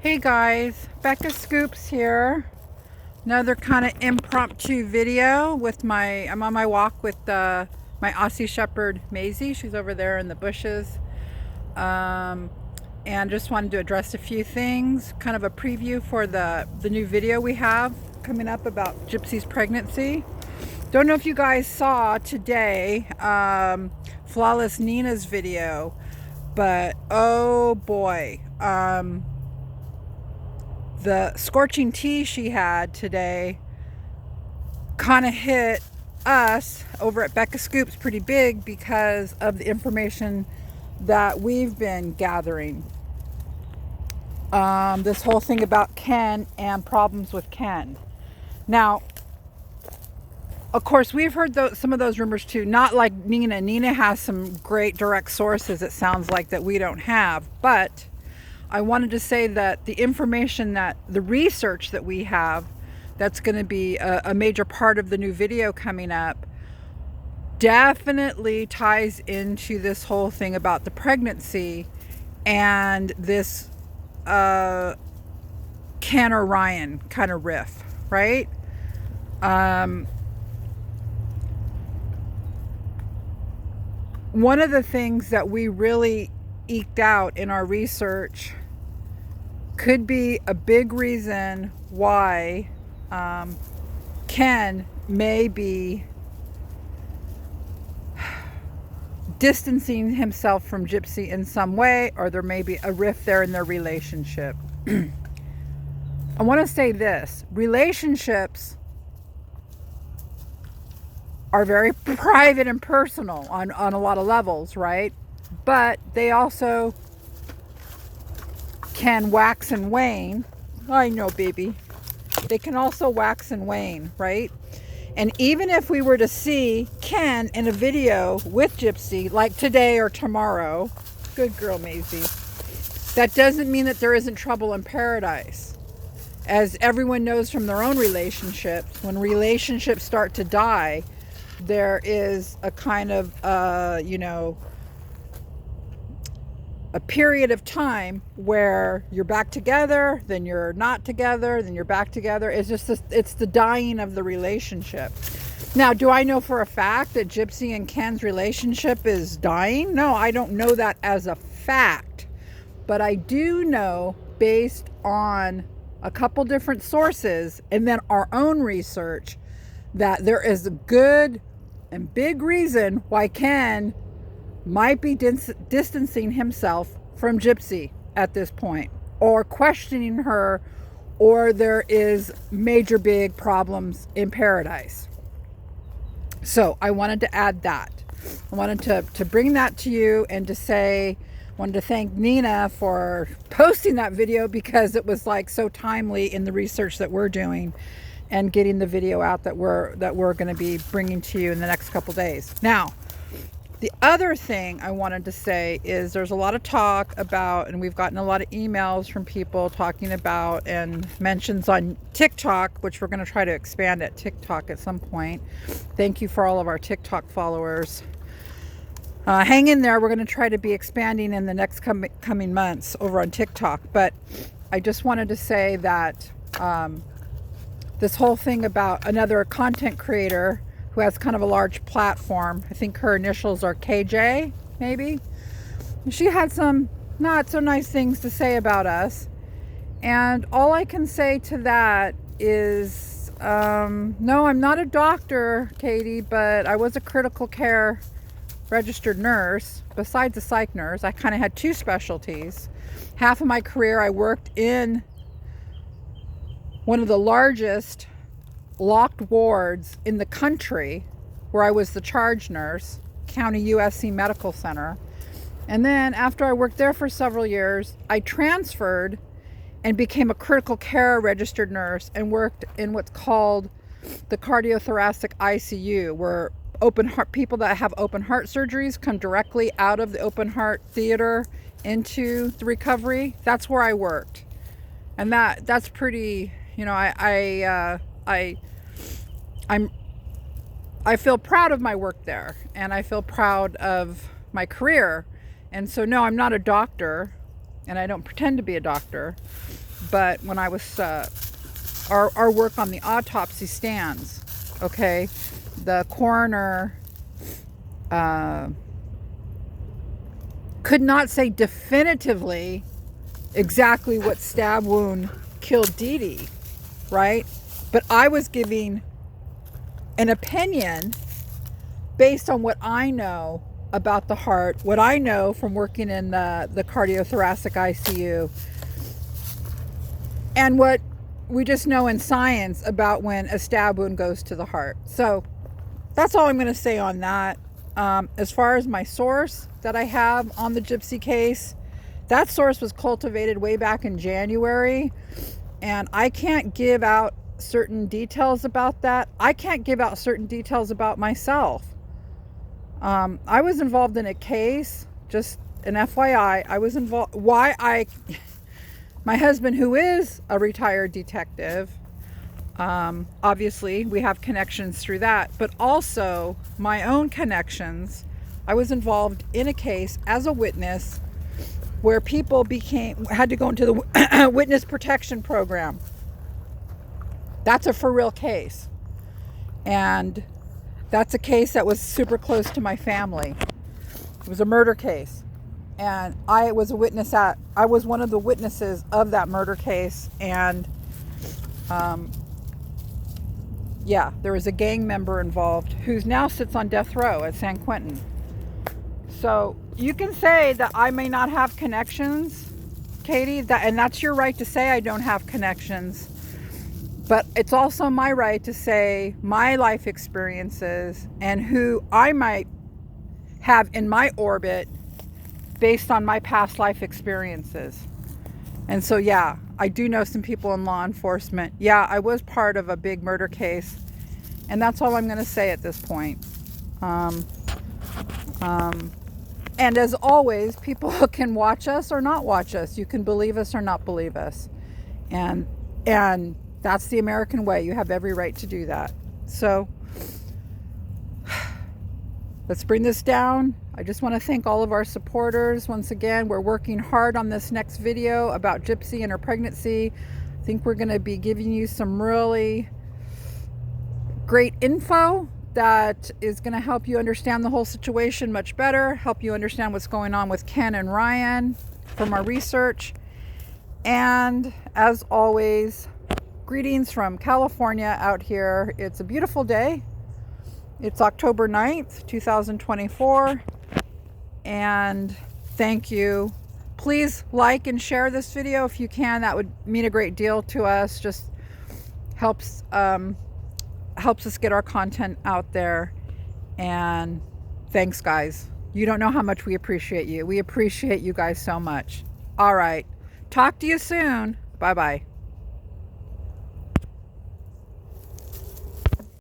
Hey guys, Becca Scoops here. Another kind of impromptu video with I'm on my walk with my Aussie Shepherd Maisie. She's over there in the bushes. Um, and just wanted to address a few things, kind of a preview for the new video we have coming up about Gypsy's pregnancy. Don't know if you guys saw today Flawless Nina's video, but oh boy. The scorching tea she had today kind of hit us over at Becca Scoops pretty big because of the information that we've been gathering. This whole thing about Ken and problems with Ken. Now, of course, we've heard some of those rumors too. Not like Nina. Nina has some great direct sources, it sounds like, that we don't have. But I wanted to say that the information, that the research that we have, that's going to be a major part of the new video coming up, definitely ties into this whole thing about the pregnancy and this Ken or Ryan kind of riff, right? One of the things that we really eked out in our research could be a big reason why Ken may be distancing himself from Gypsy in some way, or there may be a rift there in their relationship. I want to say this: relationships are very private and personal on a lot of levels, right? But they also can wax and wane. I know, baby. They can also wax and wane, right? And even if we were to see Ken in a video with Gypsy, like today or tomorrow, good girl, Maisie, that doesn't mean that there isn't trouble in paradise. As everyone knows from their own relationships, when relationships start to die, there is a kind of, a period of time where you're back together, then you're not together, then you're back together. It's just it's the dying of the relationship. Now, do I know for a fact that Gypsy and Ken's relationship is dying? No, I don't know that as a fact. But I do know, based on a couple different sources and then our own research, that there is a good and big reason why Ken might be distancing himself from Gypsy at this point, or questioning her, or there is major big problems in paradise. So I wanted to add that. I wanted to bring that to you and to say, wanted to thank Nina for posting that video, because it was like so timely in the research that we're doing and getting the video out that we're going to be bringing to you in the next couple days. Now, the other thing I wanted to say is there's a lot of talk about, and we've gotten a lot of emails from people talking about, and mentions on TikTok, which we're going to try to expand at TikTok at some point. Thank you for all of our TikTok followers. Hang in there. We're going to try to be expanding in the next coming months over on TikTok. But I just wanted to say that this whole thing about another content creator who has kind of a large platform, I think her initials are KJ, maybe. She had some not so nice things to say about us. And all I can say to that is, no, I'm not a doctor, Katie, but I was a critical care registered nurse. Besides a psych nurse, I kind of had two specialties. Half of my career I worked in one of the largest locked wards in the country, where I was the charge nurse, County USC Medical Center. And then after I worked there for several years, I transferred and became a critical care registered nurse and worked in what's called the cardiothoracic ICU, where open heart people that have open heart surgeries come directly out of the open heart theater into the recovery. That's where I worked. And that's pretty, I feel proud of my work there, and I feel proud of my career. And so, no, I'm not a doctor, and I don't pretend to be a doctor, but when I was, our work on the autopsy stands, okay, the coroner could not say definitively exactly what stab wound killed Dee Dee, right? But I was giving an opinion based on what I know about the heart, what I know from working in the cardiothoracic ICU, and what we just know in science about when a stab wound goes to the heart. So that's all I'm going to say on that. As far as my source that I have on the Gypsy case, that source was cultivated way back in January, and I can't give out certain details about that. I can't give out certain details about myself. I was involved in a case, just an FYI, I was involved, my husband, who is a retired detective, obviously we have connections through that, but also my own connections. I was involved in a case as a witness where people had to go into the witness protection program. That's a for real case. And that's a case that was super close to my family. It was a murder case. And I was one of the witnesses of that murder case. And yeah, there was a gang member involved who now sits on death row at San Quentin. So you can say that I may not have connections, Katie, and that's your right to say I don't have connections. But it's also my right to say my life experiences and who I might have in my orbit based on my past life experiences. And so, yeah, I do know some people in law enforcement. Yeah, I was part of a big murder case. And that's all I'm going to say at this point. And as always, people can watch us or not watch us. You can believe us or not believe us. And that's the American way. You have every right to do that. So let's bring this down. I just want to thank all of our supporters. Once again, we're working hard on this next video about Gypsy and her pregnancy. I think we're going to be giving you some really great info that is going to help you understand the whole situation much better, help you understand what's going on with Ken and Ryan from our research. And as always, greetings from California out here. It's a beautiful day. It's October 9th, 2024. And thank you. Please like and share this video if you can. That would mean a great deal to us. Just helps us get our content out there. And thanks, guys. You don't know how much we appreciate you. We appreciate you guys so much. All right. Talk to you soon. Bye-bye.